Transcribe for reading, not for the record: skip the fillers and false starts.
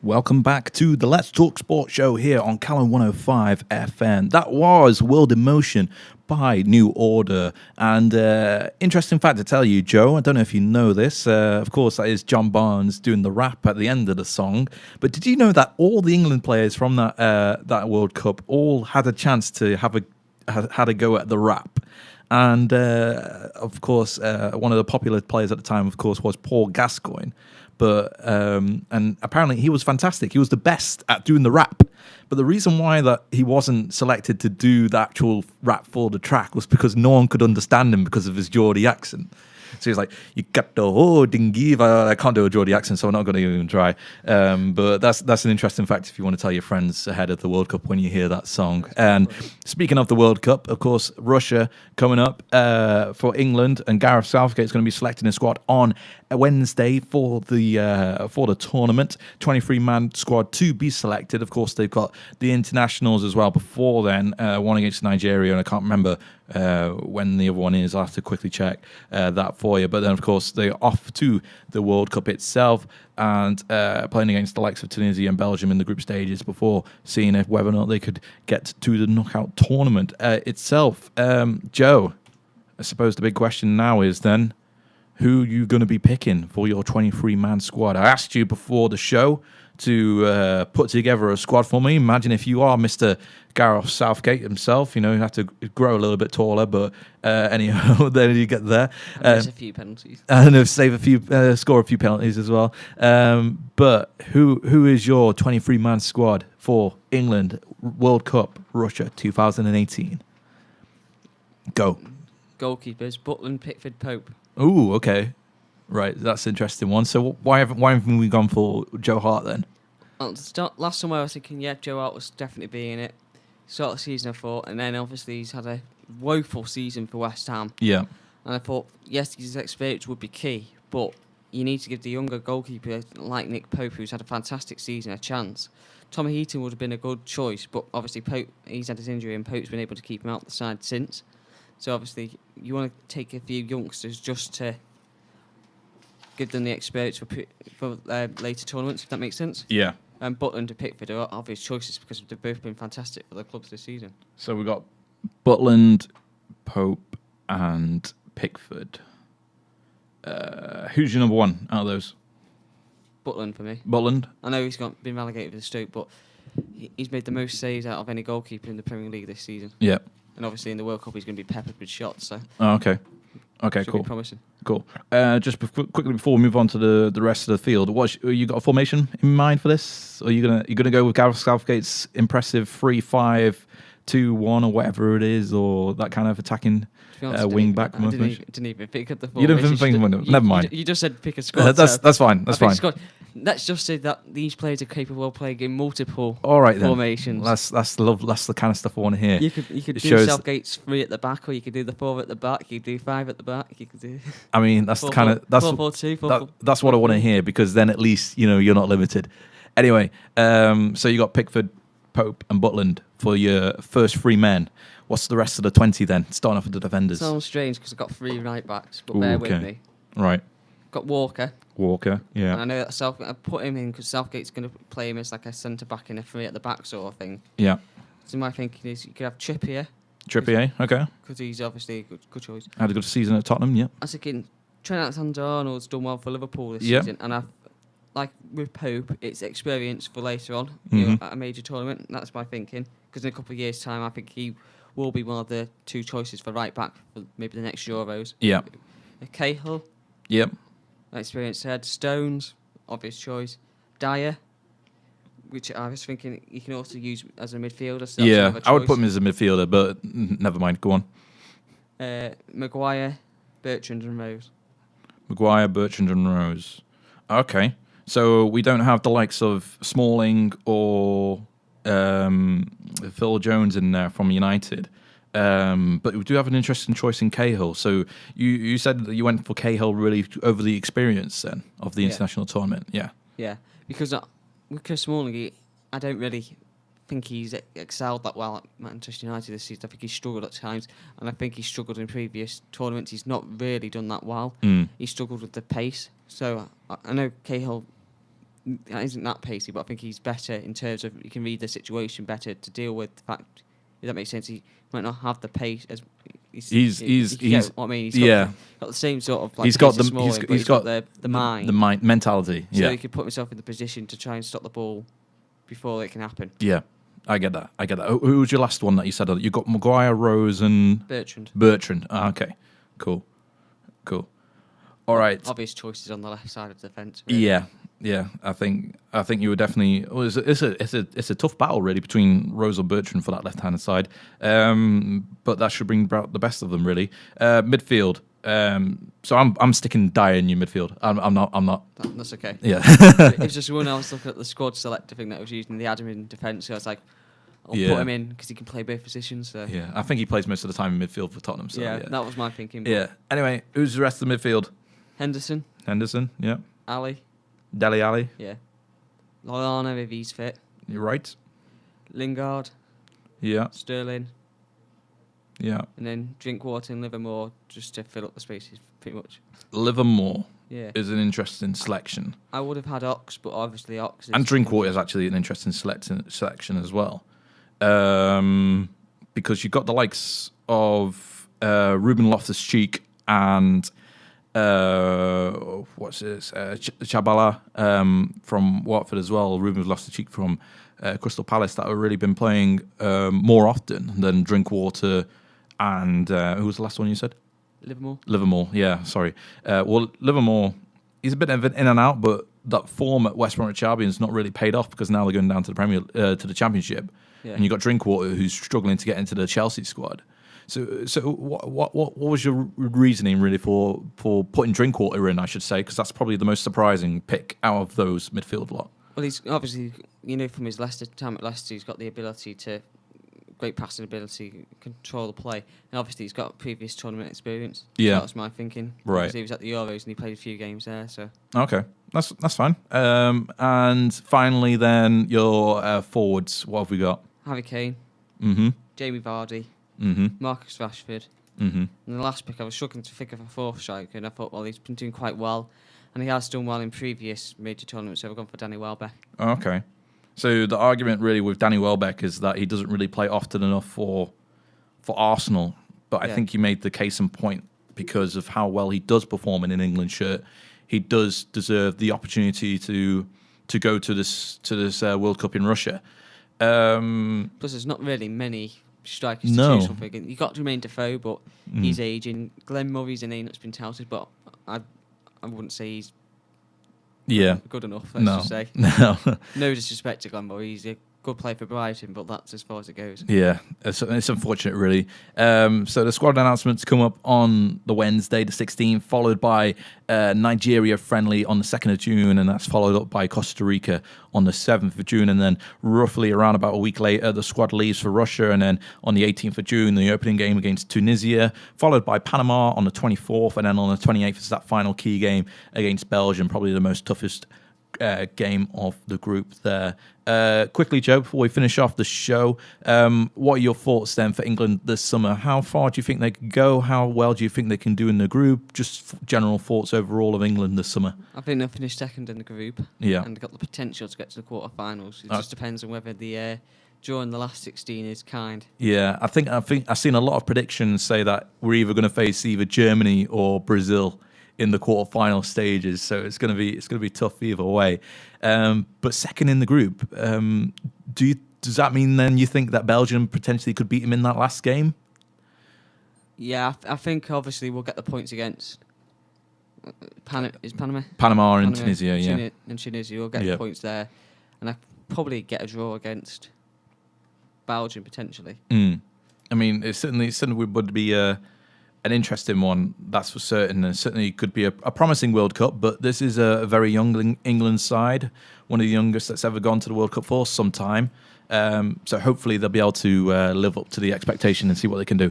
Welcome back to the Let's Talk Sports Show here on Callum 105 FM. That was World in Motion by New Order. And interesting fact to tell you, Joe, I don't know if you know this. Of course, that is John Barnes doing the rap at the end of the song. But did you know that all the England players from that World Cup all had a chance to had a go at the rap? And of course, one of the popular players at the time, of course, was Paul Gascoigne. But and apparently he was fantastic. He was the best at doing the rap. But the reason why that he wasn't selected to do the actual rap for the track was because no one could understand him because of his Geordie accent. So he's like, you got the whole dingy. I can't do a Geordie accent, so I'm not going to even try. But that's an interesting fact if you want to tell your friends ahead of the World Cup when you hear that song. And speaking of the World Cup, of course, Russia coming up for England, and Gareth Southgate is going to be selecting a squad on a Wednesday for the tournament. 23-man squad to be selected. Of course, they've got the internationals as well before then. One against Nigeria, and I can't remember when the other one is. I'll have to quickly check that for you. But then, of course, they're off to the World Cup itself and playing against the likes of Tunisia and Belgium in the group stages before seeing if whether or not they could get to the knockout tournament itself. Joe, I suppose the big question now is then, who you going to be picking for your 23-man squad? I asked you before the show to put together a squad for me. Imagine if you are Mr. Gareth Southgate himself. You have to grow a little bit taller, but anyhow, then you get there. There's a few penalties. And save a few, score a few penalties as well. But who is your 23-man squad for England World Cup Russia 2018? Go. Goalkeepers, Butland, Pickford, Pope. Ooh, okay. Right, that's an interesting one. So why haven't we gone for Joe Hart then? Well, last time I was thinking, Joe Hart was definitely being it. Start of the season, I thought, and then obviously he's had a woeful season for West Ham. Yeah. And I thought, yes, his experience would be key, but you need to give the younger goalkeeper like Nick Pope, who's had a fantastic season, a chance. Tommy Heaton would have been a good choice, but obviously Pope, he's had his injury, and Pope's been able to keep him out the side since. So obviously you want to take a few youngsters just to give them the experience for later tournaments, if that makes sense. Yeah. And Butland and Pickford are obvious choices because they've both been fantastic for their clubs this season. So we've got Butland, Pope, and Pickford. Who's your number one out of those? Butland for me. Butland? I know he's been relegated with Stoke, but he's made the most saves out of any goalkeeper in the Premier League this season. Yeah. And obviously in the World Cup he's going to be peppered with shots. So. Oh, okay. Okay, should cool. Be promising. Cool. Just quickly before we move on to the rest of the field, you got a formation in mind for this? Or are you gonna go with Gareth Southgate's impressive 3-5-2-1 or whatever it is, or that kind of attacking wing back? I didn't even pick up the formation. You didn't even think. Never mind. You just said pick a squad. That's fine. That's fine. Let's just say that these players are capable of playing in multiple Then. formations. That's the kind of stuff I want to hear. You could do Southgate's 3 at the back, or you could do the 4 at the back. You could do 5 at the back. You could do. I mean, that's 4-4-2. That's what I want to hear, because then at least you're not limited. Anyway, so you got Pickford, Pope, and Butland for your first 3 men. What's the rest of the 20 then? Starting off with the defenders. Sounds strange because I've got 3 right backs, but bear with me. Right. Got Walker, yeah. And I know that I put him in because Southgate's going to play him as like a centre back in a 3 at the back sort of thing. Yeah. So my thinking is you could have Trippier, okay. because he's obviously a good choice. Had a good season at Tottenham, yeah. I was thinking Trent Alexander-Arnold's done well for Liverpool this season, and like with Pope, it's experience for later on, at a major tournament. That's my thinking, because in a couple of years' time, I think he will be one of the 2 choices for right back for maybe the next Euros. Yeah. Cahill. Yep. Experience head. Stones, obvious choice. Dyer, which I was thinking you can also use as a midfielder. So yeah, I would put him as a midfielder, but never mind. Go on. Maguire, Bertrand and Rose. Maguire, Bertrand and Rose. Okay. So we don't have the likes of Smalling or Phil Jones in there from United. But we do have an interesting choice in Cahill. So you said that you went for Cahill really over the experience then of the international tournament. Yeah. Yeah, because with Chris Smalling, I don't really think he's excelled that well at Manchester United this season. I think he's struggled at times, and I think he's struggled in previous tournaments. He's not really done that well. He struggled with the pace. So I know Cahill isn't that pacey, but I think he's better in terms of he can read the situation better to deal with the fact. If that makes sense, he might not have the pace as. He's what I mean. Got the same sort of. Like, he's got the mind, the mind mentality. So yeah, he could put himself in the position to try and stop the ball before it can happen. Yeah, I get that. Who was your last one that you said? You got Maguire, Rose, and Bertrand. Okay, cool. All right. Obvious choices on the left side of the fence. Really. Yeah. I think you were definitely. Well, it's a tough battle really between Rose or Bertrand for that left-handed side. But that should bring about the best of them really. Midfield. So I'm sticking Dyer in your midfield. I'm not. That's okay. Yeah. It's just when I was looking at the squad selector thing that was using the Adam in defence, so I was like, I'll put him in because he can play both positions. So. Yeah, I think he plays most of the time in midfield for Tottenham. So, yeah, that was my thinking. Yeah. Anyway, who's the rest of the midfield? Henderson, yeah. Ali. Dele Alli. Yeah. Lallana if he's fit. You're right. Lingard. Yeah. Sterling. Yeah. And then Drinkwater and Livermore just to fill up the spaces, pretty much. Livermore Yeah. is an interesting selection. I would have had Ox, but obviously Ox is... And Drinkwater is actually an interesting selection as well. Because you've got the likes of Ruben Loftus-Cheek and... Chabala from Watford as well. Ruben Loftus-Cheek from Crystal Palace that have really been playing more often than Drinkwater and who was the last one you said? Livermore, yeah, sorry. Well, Livermore, he's a bit of an in and out, but that form at West Bromwich Albion's not really paid off because now they're going down to the to the Championship, and you've got Drinkwater who's struggling to get into the Chelsea squad. So what was your reasoning really for putting Drinkwater in? I should say because that's probably the most surprising pick out of those midfield lot. Well, he's obviously from his Leicester time at Leicester, he's got the ability to great passing ability, control the play, and obviously he's got previous tournament experience. Yeah, that was my thinking. Right, because he was at the Euros and he played a few games there. So okay, that's fine. And finally, then your forwards. What have we got? Harry Kane. Mm-hmm. Jamie Vardy. Mm-hmm. Marcus Rashford. Mm-hmm. And the last pick, I was struggling to think of a fourth striker, and I thought, well, he's been doing quite well, and he has done well in previous major tournaments, so I've gone for Danny Welbeck. Okay. So the argument really with Danny Welbeck is that he doesn't really play often enough for Arsenal, but I think you made the case in point because of how well he does perform in an England shirt. He does deserve the opportunity to go to this World Cup in Russia. Plus, there's not really many strikers to choose from. You've got Jermaine Defoe, but he's aging. Glenn Murray's a name that's been touted, but I wouldn't say he's good enough, let's just say. No disrespect to Glenn Murray, he's a good player for Brighton, but that's as far as it goes. Yeah, it's unfortunate, really. So the squad announcements come up on the Wednesday, the 16th, followed by Nigeria friendly on the 2nd of June, and that's followed up by Costa Rica on the 7th of June, and then roughly around about a week later, the squad leaves for Russia, and then on the 18th of June, the opening game against Tunisia, followed by Panama on the 24th, and then on the 28th is that final key game against Belgium, probably the most toughest game of the group there. Quickly, Joe, before we finish off the show, what are your thoughts then for England this summer? How far do you think they can go? How well do you think they can do in the group? Just general thoughts overall of England this summer. I think they'll finish second in the group. Yeah. And they've got the potential to get to the quarterfinals. It just depends on whether the draw in the last 16 is kind. Yeah, I think I've seen a lot of predictions say that we're either going to face either Germany or Brazil in the quarterfinal stages, so it's going to be tough either way. But second in the group, does that mean then you think that Belgium potentially could beat him in that last game? Yeah, I think obviously we'll get the points against Panama. Panama and Tunisia, yeah. And Tunisia, we'll get the points there, and I probably get a draw against Belgium potentially. I mean, it certainly would be an interesting one, that's for certain, and certainly could be a promising World Cup, but this is a very young England side, one of the youngest that's ever gone to the World Cup for some time. So hopefully they'll be able to live up to the expectation and see what they can do.